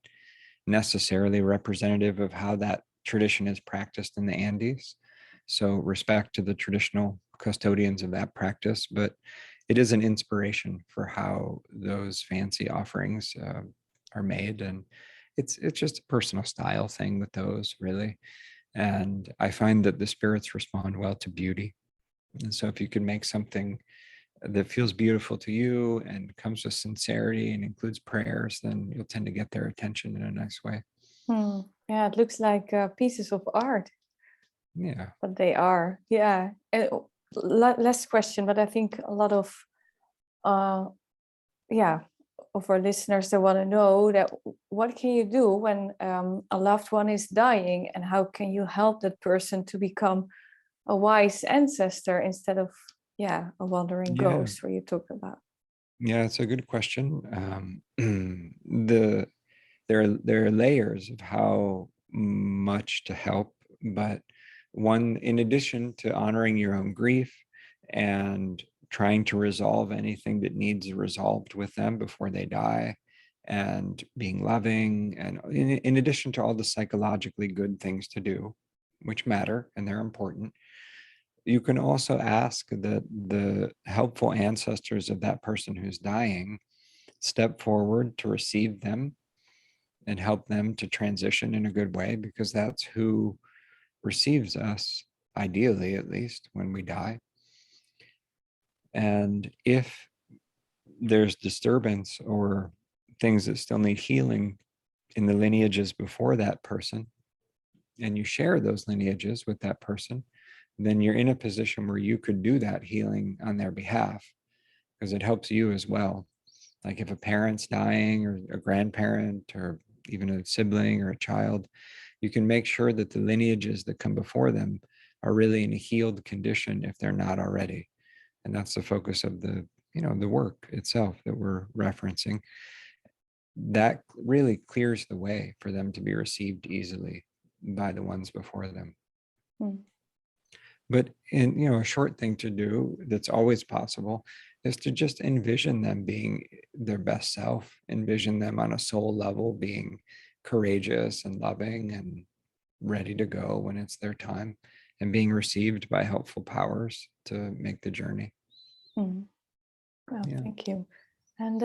necessarily representative of how that tradition is practiced in the Andes. So respect to the traditional custodians of that practice, but it is an inspiration for how those fancy offerings are made. And it's just a personal style thing with those, really. And I find that the spirits respond well to beauty. And so if you can make something that feels beautiful to you and comes with sincerity and includes prayers, then you'll tend to get their attention in a nice way. Yeah, it looks like pieces of art, Yeah. but they are. Yeah. And last question, but I think a lot of yeah, of our listeners, they want to know that what can you do when a loved one is dying, and how can you help that person to become a wise ancestor instead of a wandering Yeah. ghost, where you talk about? Yeah, it's a good question. There are layers of how much to help, but one, in addition to honoring your own grief and trying to resolve anything that needs resolved with them before they die, and being loving, and in addition to all the psychologically good things to do, which matter and they're important, you can also ask that the helpful ancestors of that person who's dying step forward to receive them and help them to transition in a good way, because that's who receives us, ideally, at least when we die. And if there's disturbance or things that still need healing in the lineages before that person, and you share those lineages with that person, then you're in a position where you could do that healing on their behalf, because it helps you as well. Like if a parent's dying, or a grandparent, or even a sibling or a child, you can make sure that the lineages that come before them are really in a healed condition if they're not already. And that's the focus of the work itself that we're referencing. That really clears the way for them to be received easily by the ones before them. Mm. But a short thing to do that's always possible is to just envision them being their best self, envision them on a soul level being courageous and loving and ready to go when it's their time, and being received by helpful powers to make the journey. Mm. Well, Yeah. thank you. And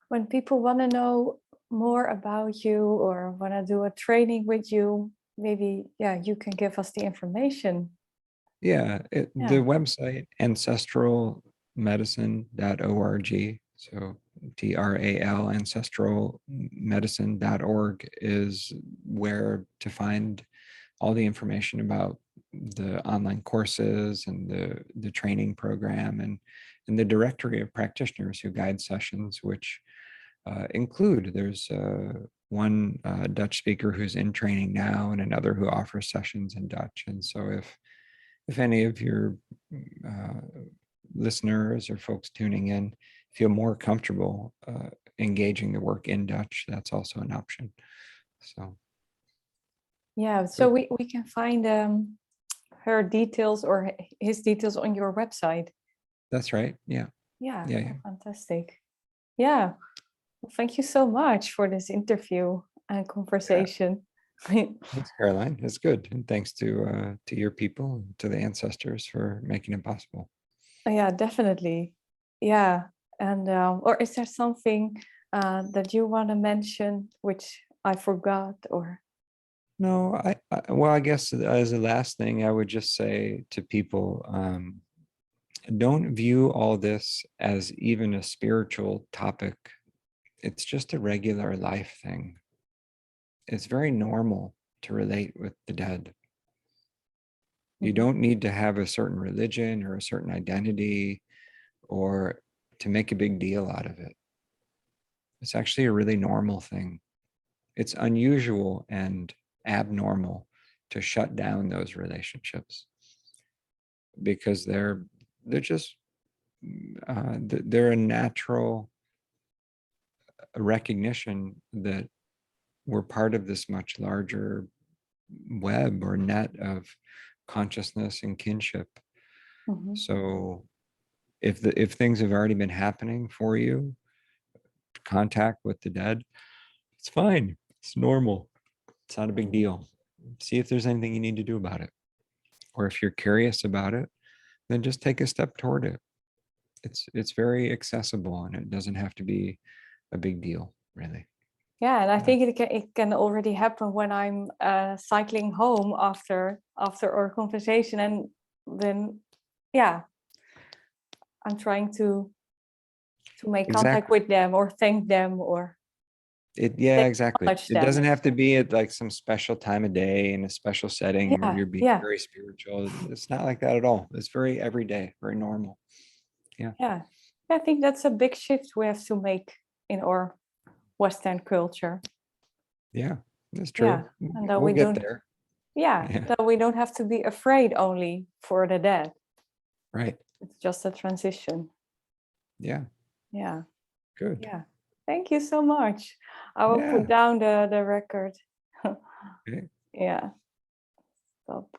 when people want to know more about you, or want to do a training with you, maybe you can give us the information. Yeah, the website ancestralmedicine.org. So TRAL, ancestralmedicine.org is where to find all the information about the online courses and the training program, and the directory of practitioners who guide sessions, which include, there's one Dutch speaker who's in training now and another who offers sessions in Dutch. And so if any of your listeners or folks tuning in feel more comfortable engaging the work in Dutch, that's also an option. So Yeah, so we can find her details or his details on your website. that's right. Yeah. Yeah, Yeah. fantastic. Yeah, well, thank you so much for this interview and conversation. Thanks, Karlijn. It's good. And thanks to your people, and to the ancestors for making it possible. Yeah, definitely. Yeah, and or is there something that you want to mention which I forgot, or? No, well, I guess as a last thing, I would just say to people, don't view all this as even a spiritual topic. It's just a regular life thing. It's very normal to relate with the dead. You don't need to have a certain religion or a certain identity or to make a big deal out of it. It's actually a really normal thing. It's unusual and abnormal to shut down those relationships because they're just they're a natural recognition that we're part of this much larger web or net of consciousness and kinship. So if things have already been happening for you, contact with the dead, it's fine. It's normal. It's not a big deal. See if there's anything you need to do about it. Or if you're curious about it, then just take a step toward it. It's very accessible and it doesn't have to be a big deal, really. Yeah, and I think it can already happen when I'm cycling home after our conversation, and then yeah, I'm trying to make contact with them or thank them or Exactly. acknowledge It them. doesn't have to be at like some special time of day in a special setting where you're being very spiritual. It's not like that at all. It's very everyday, very normal. Yeah, I think that's a big shift we have to make in our Western culture. Yeah, that's true. Yeah, and that We'll we get don't. there. Yeah, that we don't have to be afraid only for the dead. Right. It's just a transition. Yeah. Yeah. Good. Yeah. Thank you so much. I will put down the record. Okay. Yeah. Stop.